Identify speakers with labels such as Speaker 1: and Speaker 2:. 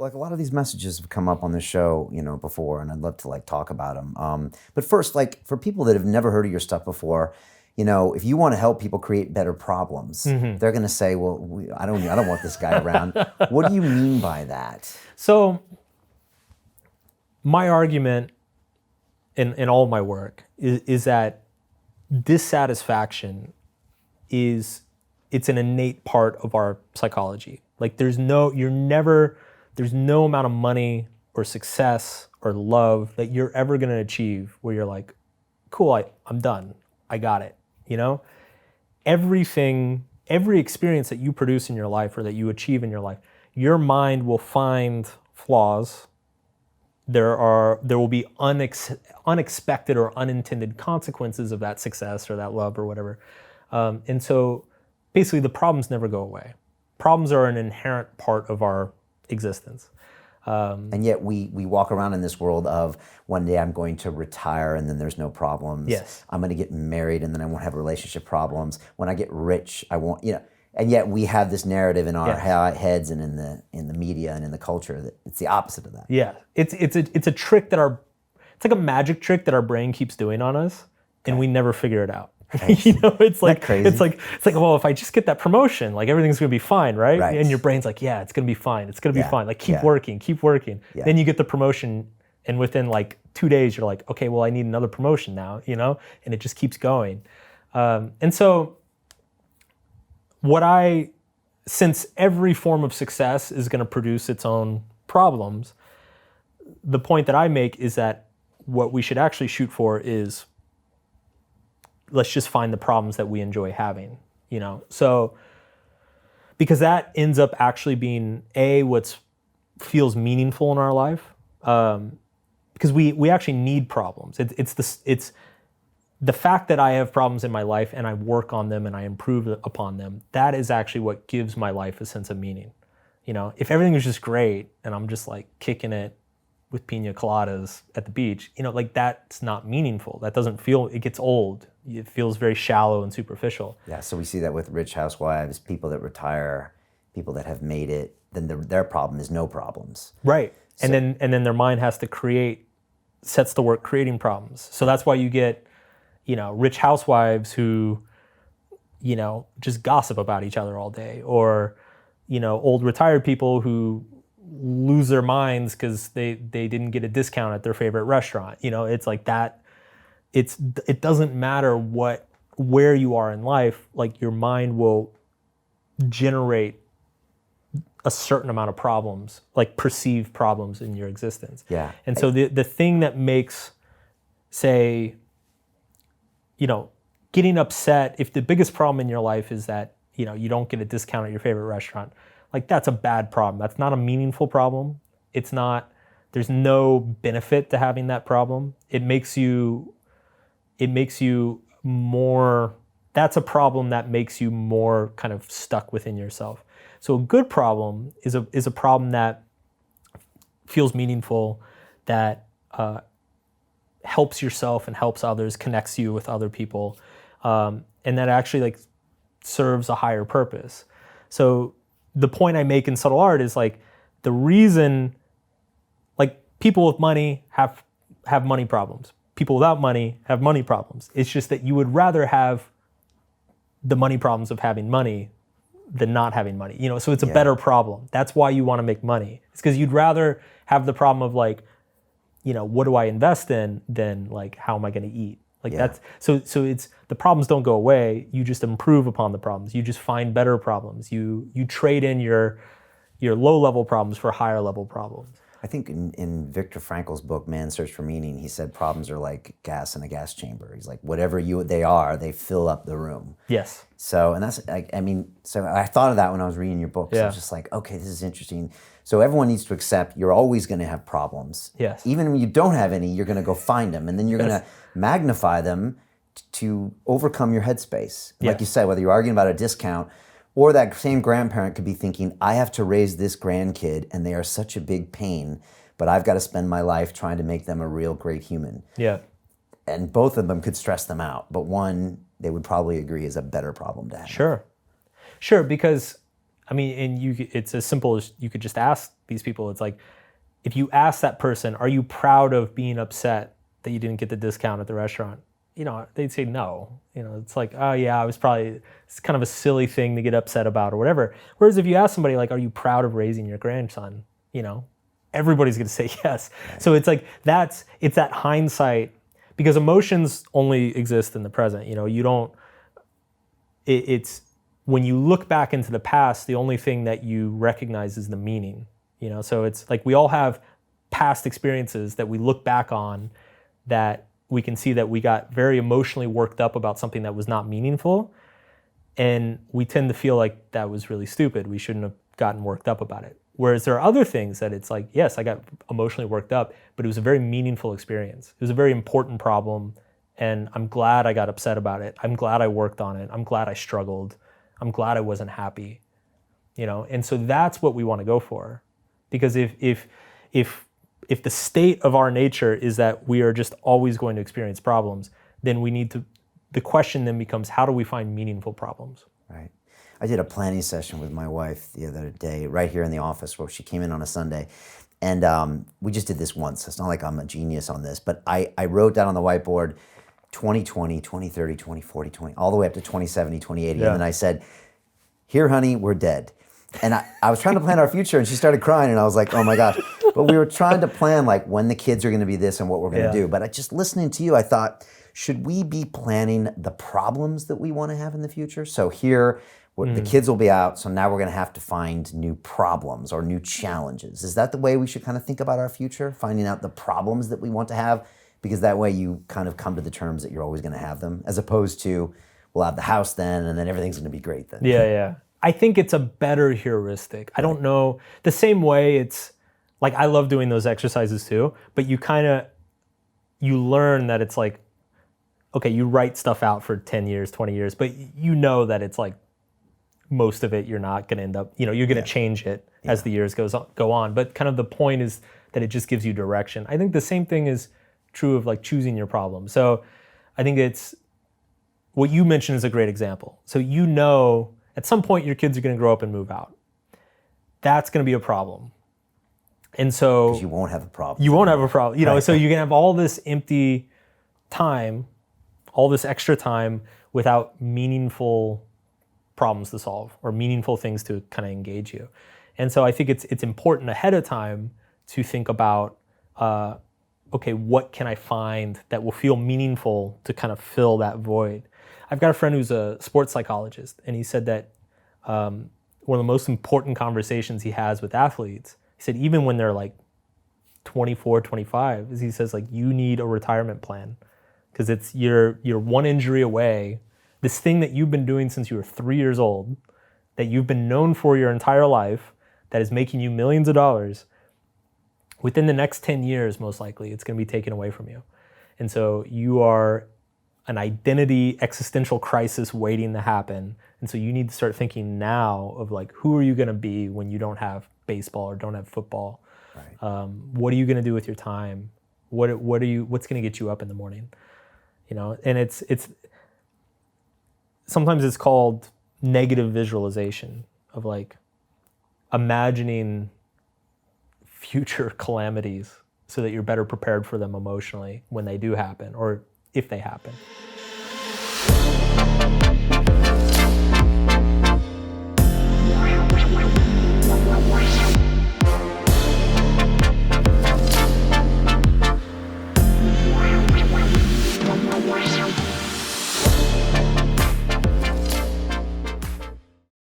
Speaker 1: like a lot of these messages have come up on the show, before, and I'd love to like talk about them. But first, like for people that have never heard of your stuff before, if you want to help people create better problems, they're going to say, well, I don't want this guy around. What do you mean by that?
Speaker 2: So my argument in all my work is that dissatisfaction it's an innate part of our psychology. Like there's no amount of money or success or love that you're ever going to achieve where you're like, cool, I'm done. I got it. Every experience that you produce in your life or that you achieve in your life, your mind will find flaws. There will be unexpected or unintended consequences of that success or that love or whatever. And so basically the problems never go away. Problems are an inherent part of our existence.
Speaker 1: And yet we walk around in this world of one day I'm going to retire and then there's no problems.
Speaker 2: Yes.
Speaker 1: I'm going to get married and then I won't have relationship problems. When I get rich, I won't, and yet we have this narrative in our heads and in the media and in the culture that it's the opposite of that.
Speaker 2: Yeah. It's a trick it's like a magic trick that our brain keeps doing on us and we never figure it out. It's like
Speaker 1: crazy?
Speaker 2: it's like well, if I just get that promotion, like everything's gonna be fine, right? And your brain's like, yeah, it's gonna be fine. It's gonna be fine. Like keep working.
Speaker 1: Yeah.
Speaker 2: Then you get the promotion, and within like 2 days, you're like, okay, well, I need another promotion now, and it just keeps going. And so, since every form of success is gonna produce its own problems, the point that I make is that what we should actually shoot for is, let's just find the problems that we enjoy having, So, because that ends up actually being what feels meaningful in our life, because we actually need problems. It's the fact that I have problems in my life and I work on them and I improve upon them. That is actually what gives my life a sense of meaning. If everything is just great and I'm just like kicking it with pina coladas at the beach, like that's not meaningful. That doesn't feel, it gets old. It feels very shallow and superficial.
Speaker 1: Yeah, so we see that with rich housewives, people that retire, people that have made it, then their problem is no problems.
Speaker 2: Right. So, and then their mind has to sets to work creating problems. So that's why you get, rich housewives who, just gossip about each other all day, or, old retired people who lose their minds because they didn't get a discount at their favorite restaurant. It's like that. It doesn't matter where you are in life, like your mind will generate a certain amount of problems, like perceived problems in your existence.
Speaker 1: Yeah.
Speaker 2: And so the thing that makes, say, getting upset, if the biggest problem in your life is that, you don't get a discount at your favorite restaurant, like that's a bad problem. That's not a meaningful problem. There's no benefit to having that problem. It makes you more, that's a problem that makes you more kind of stuck within yourself. So a good problem is a problem that feels meaningful, that helps yourself and helps others, connects you with other people, and that actually like serves a higher purpose. So the point I make in subtle art is like the reason, like people with money have money problems. People without money have money problems. It's just that you would rather have the money problems of having money than not having money. So it's a better problem. That's why you want to make money. It's because you'd rather have the problem of like, what do I invest in than like, how am I going to eat? Like that's, so it's, the problems don't go away. You just improve upon the problems. You just find better problems. You trade in your low level problems for higher level problems.
Speaker 1: I think in Viktor Frankl's book, Man's Search for Meaning, he said problems are like gas in a gas chamber. He's like, whatever they fill up the room.
Speaker 2: Yes.
Speaker 1: So, and that's, so I thought of that when I was reading your book. So I was just like, okay, this is interesting. So everyone needs to accept you're always going to have problems.
Speaker 2: Yes.
Speaker 1: Even when you don't have any, you're going to go find them. And then you're going to magnify them to overcome your headspace. Like you said, whether you're arguing about a discount, or that same grandparent could be thinking, I have to raise this grandkid and they are such a big pain, but I've got to spend my life trying to make them a real great human.
Speaker 2: Yeah.
Speaker 1: And both of them could stress them out, but one they would probably agree is a better problem to have.
Speaker 2: Sure, because I mean, and it's as simple as you could just ask these people. It's like, if you ask that person, are you proud of being upset that you didn't get the discount at the restaurant? You know, they'd say no. You know, it's like, oh yeah, it's kind of a silly thing to get upset about or whatever. Whereas if you ask somebody like, are you proud of raising your grandson? You know, everybody's gonna say yes. Right. So it's like, it's that hindsight, because emotions only exist in the present. You know, you don't, it's, when you look back into the past, the only thing that you recognize is the meaning, you know? So it's like we all have past experiences that we look back on that we can see that we got very emotionally worked up about something that was not meaningful. And we tend to feel like that was really stupid. We shouldn't have gotten worked up about it. Whereas there are other things that it's like, yes, I got emotionally worked up, but it was a very meaningful experience. It was a very important problem. And I'm glad I got upset about it. I'm glad I worked on it. I'm glad I struggled. I'm glad I wasn't happy, you know? And so that's what we want to go for. Because if the state of our nature is that we are just always going to experience problems, then the question then becomes, how do we find meaningful problems?
Speaker 1: Right. I did a planning session with my wife the other day, right here in the office, where she came in on a Sunday. And we just did this once. It's not like I'm a genius on this, but I wrote down on the whiteboard 2020, 2030, 2040, 20, all the way up to 2070, 2080. Yeah. And then I said, here, honey, we're dead. And I was trying to plan our future, and she started crying, and I was like, oh my gosh. But we were trying to plan like when the kids are going to be this and what we're going to do. But just listening to you, I thought, should we be planning the problems that we want to have in the future? So here, the kids will be out, so now we're going to have to find new problems or new challenges. Is that the way we should kind of think about our future? Finding out the problems that we want to have? Because that way you kind of come to the terms that you're always going to have them, as opposed to, we'll have the house then, and then everything's going to be great then.
Speaker 2: Yeah. I think it's a better heuristic. I don't know. The same way it's, like, I love doing those exercises too, but you learn that it's like, okay, you write stuff out for 10 years, 20 years, but you know that it's like, most of it you're not going to end up, you know, you're going to change it as the years go on. But kind of the point is that it just gives you direction. I think the same thing is true of like choosing your problem. So I think it's, what you mentioned is a great example. So you know at some point your kids are going to grow up and move out. That's going to be a problem. And so
Speaker 1: because you won't have a problem.
Speaker 2: You won't have a problem. You know, so you're going to have all this empty time, all this extra time without meaningful problems to solve or meaningful things to kind of engage you. And so I think it's important ahead of time to think about, okay, what can I find that will feel meaningful to kind of fill that void? I've got a friend who's a sports psychologist, and he said that one of the most important conversations he has with athletes, he said even when they're like 24, 25, is he says like, you need a retirement plan, because it's you're one injury away. This thing that you've been doing since you were 3 years old, that you've been known for your entire life, that is making you millions of dollars, within the next 10 years, most likely, it's going to be taken away from you. And so you are an identity existential crisis waiting to happen. And so you need to start thinking now of like, who are you going to be when you don't have baseball or don't have football? Right. What are you going to do with your time? What's going to get you up in the morning? You know, and it's sometimes it's called negative visualization of like imagining future calamities so that you're better prepared for them emotionally when they do happen or if they happen.